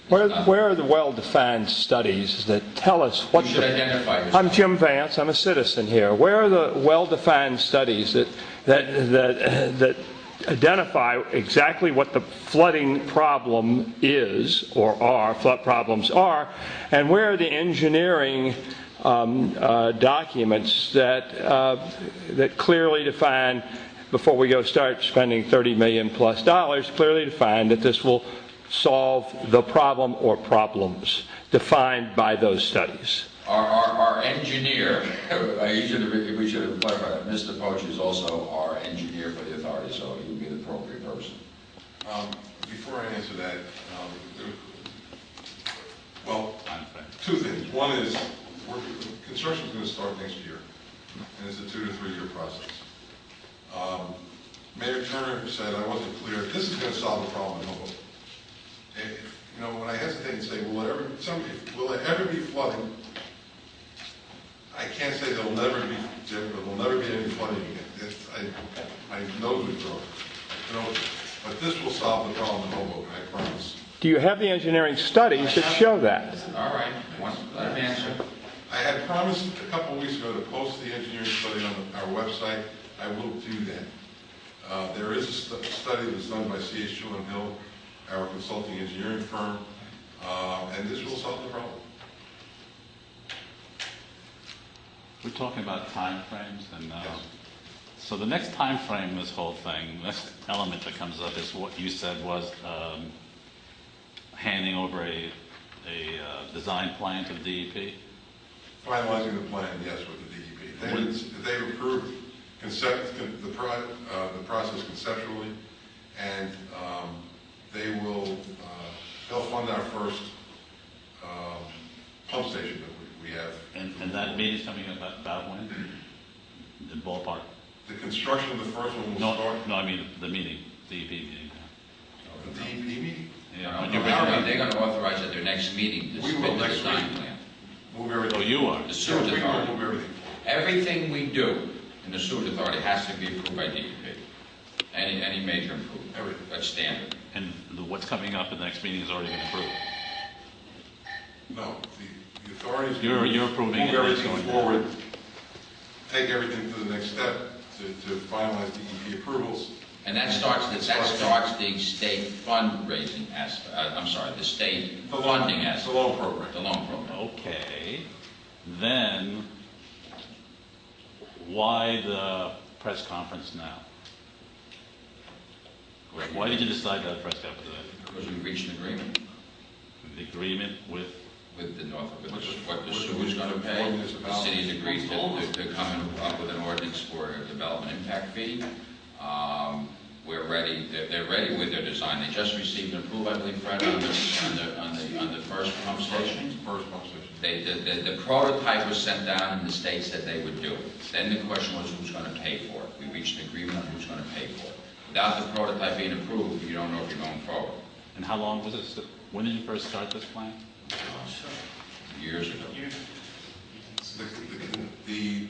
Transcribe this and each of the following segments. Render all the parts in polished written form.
Where are the well-defined studies that tell us what You should identify yourself. I'm Jim Vance. I'm a citizen here. Where are the well-defined studies that identify exactly what the flooding problem is or flood problems are, and where are the engineering documents that clearly define, before we start spending $30 million plus, clearly define that this will solve the problem or problems defined by those studies? Our engineer, we should have clarified that. Mr. Poach is also our engineer for the authority, so he would be the appropriate person. Before I answer that, well, two things. One is, construction is going to start next year, and it's a 2 to 3 year process. Mayor Turner said, I wasn't clear, this is going to solve the problem in Hoboken. You know, when I hesitate and say, will it ever be flooding? I can't say there'll never be any flooding again. My nose would grow. But this will solve the problem in Hoboken, I promise. Do you have the engineering studies that show that? All right, let him answer. I had promised a couple of weeks ago to post the engineering study on our website. I will do that. There is a study that's done by C.H. Hill, our consulting engineering firm, and this will solve the problem. We're talking about time frames, and Yes. So the next time frame in this whole thing, next element that comes up is what you said was handing over a design plan to the DEP. Finalizing the plan, yes, with the DEP. They've approved the process conceptually, and they'll fund our first pump station that we have. And that meeting's coming up about when? The ballpark? The construction of the first one will start. No, I mean the meeting, DEP meeting. The DEP meeting? Yeah. They're going to authorize at their next meeting to submit the design plan. Move everything. Oh, you are? The Sewage Authority. Move everything. Everything we do in the Sewage Authority has to be approved by DEP. Any major improvement. Everything. That's standard. And what's coming up in the next meeting is already been approved? No, the authorities. You're approving move it. everything forward, take everything to the next step to finalize DEP approvals. And that starts the state fundraising aspect. I'm sorry, the state funding aspect. The loan program. The loan program. Okay. Then, why the press conference now? Why did you decide to have a press conference today? Because we reached an agreement The agreement with with what the sewer's going to pay. The city's agreed to come up with an ordinance for a development impact fee. We're ready. They're ready with their design. They just received an approval, I believe, Fred, on the first pump station. First pump station. The prototype was sent down, and the state said they would do it. Then the question was who's going to pay for it. We reached an agreement on who's going to pay for it. Without the prototype being approved, you don't know if you're going forward. And how long was this? When did you first start this plan? Years ago. The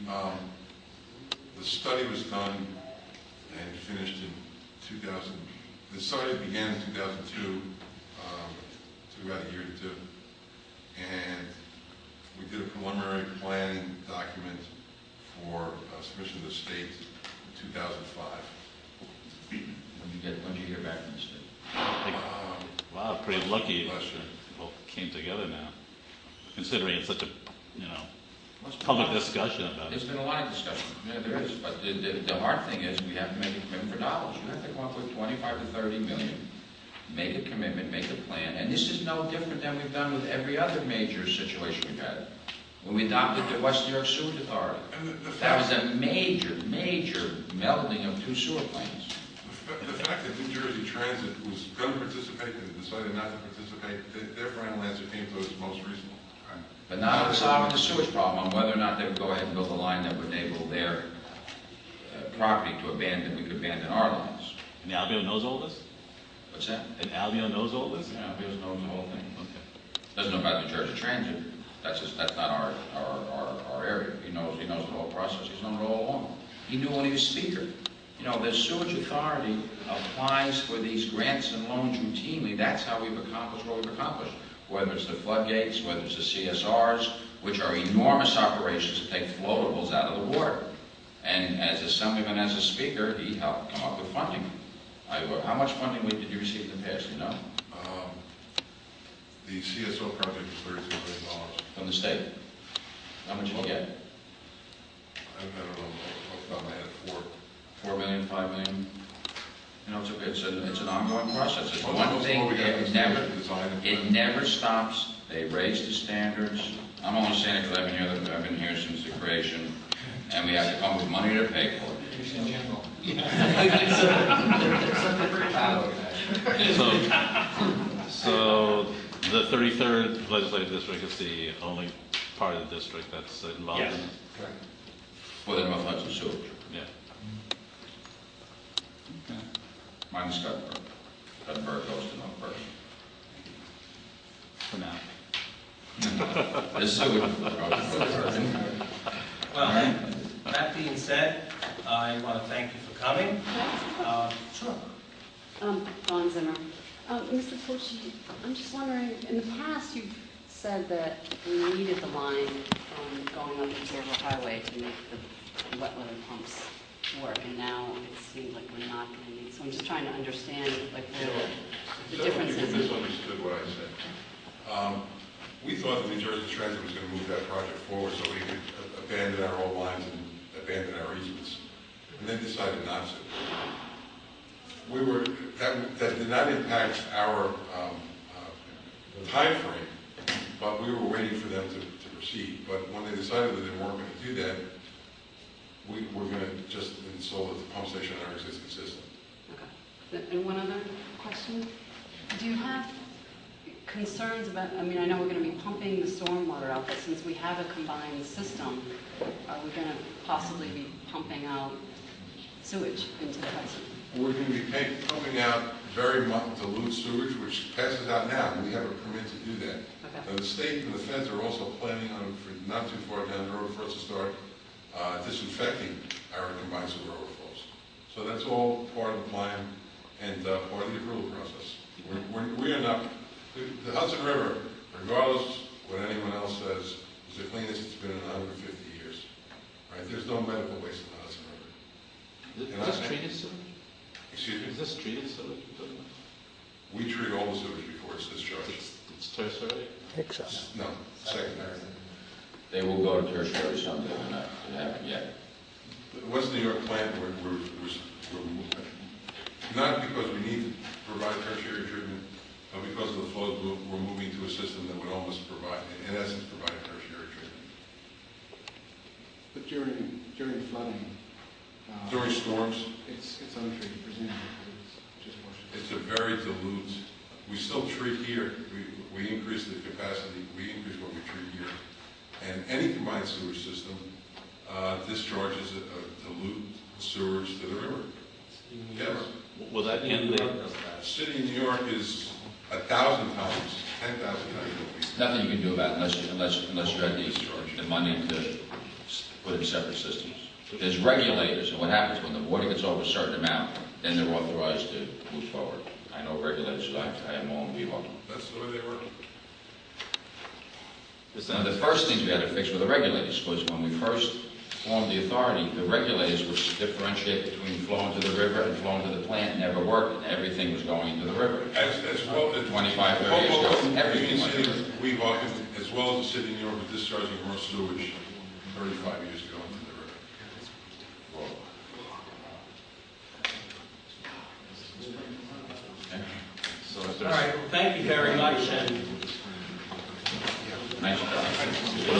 study was done and finished in 2000. The study began in 2002, took about a year to do, and we did a preliminary planning document for submission to the state in 2005. When did you hear back from the state? Wow, pretty lucky it all came together now, considering it's such a, public discussion about it. There's been a lot of discussion. Yeah, there is. But the hard thing is we have to make a commitment for dollars. You have to come up with 25 to 30 million, make a commitment, make a plan. And this is no different than we've done with every other major situation we've had. When we adopted the West New York Sewage Authority, that was a major melding of two sewer plants. The fact that New Jersey Transit was going to participate and decided not to participate, their final answer came to us most recently. But not on solving the sewage problem, on whether or not they would go ahead and build a line that would enable their property to abandon, we could abandon our lines. And Albion knows all this? What's that? And Albion knows all this? Yeah, he doesn't know the whole thing. Okay. Doesn't know about New Jersey Transit. That's not our area. He knows the whole process. He's known it all along. He knew when he was speaker. The Sewage Authority applies for these grants and loans routinely. That's how we've accomplished what we've accomplished. whether it's the floodgates, whether it's the CSRs, which are enormous operations to take floatables out of the water. And as Assemblyman, as a speaker, he helped come up with funding. How much funding did you receive in the past, you know? The CSO project is $32 million. From the state? How much did you get? I don't know, off the top of my head, 4 million, 5 million? You know, it's an ongoing process. It's Well, one that's thing, what we have to design it never stops. They raise the standards. I'm only saying it because I've been here since the creation, and we have to come up with money to pay for it. So the 33rd legislative district is the only part of the district that's involved in this? For the North Hudson Sewerage. Yeah. Okay. Mine's Guttenberg. Guttenberg goes to North Bergen. For now. The sewage goes to North Bergen. Well, that being said, I want to thank you for coming. Sure. Dawn Zimmer. Mr. Pucci, I'm just wondering, in the past you've said that we needed the line from going up the River Highway to make the wet weather pumps work, and now it seems like we're not going to need. So I'm just trying to understand, like, where the difference You is. misunderstood what I said. We thought that New Jersey Transit was going to move that project forward so we could abandon our old lines and abandon our easements, and then decided not to. That did not impact our time frame, but we were waiting for them to proceed. But when they decided that they weren't going to do that, we were going to just install the pump station on our existing system. Okay. And one other question. Do you have concerns about, I mean, I know we're going to be pumping the stormwater out, but since we have a combined system, are we going to possibly be pumping out sewage into the Hudson? We're going to be pumping out very much dilute sewage, which passes out now, and we have a permit to do that. Okay. Now, the state and the feds are also planning on, for not too far down the road, for us to start disinfecting our combined sewer overflows. So that's all part of the plan and part of the approval process. We are not, the Hudson River, regardless what anyone else says, is the cleanest it's been in 150 years. Right? There's no medical waste in the Hudson River. Is this treated sewage? Excuse me? Is this treated sewage? We treat all the sewage before it's discharged. It's tertiary? No, secondary. They will go to tertiary someday, they haven't yet. The West New York plant, we're not because we need to provide tertiary treatment, but because of the flows, we're moving to a system that would almost provide, in essence, provide tertiary treatment. But during flooding, During storms, it's untreated, presumably. It's just washed. it's a very dilute, we still treat here, we increase the capacity, we increase what we treat here. And any combined sewage system discharges a dilute sewage to the river. Yes. Will that end the... City of New York is 1,000 times, 10,000 times what we. Nothing you can do about it unless you had the money to put in separate systems. There's regulators, and what happens when the water gets over a certain amount, then they're authorized to move forward. I know regulators, I have them all in Vivo. That's the way they work. One of the first things we had to fix were the regulators, because when we first formed the authority, the regulators would differentiate between flowing to the river and flowing to the plant. Never worked, and everything was going into the river. As well as 25, 30 years ago, everything went to the river. Weehawken, as well as the city of New York, was discharging more sewage 35 years ago into the river. So if All there's- right, well, thank you very much, and Nice job.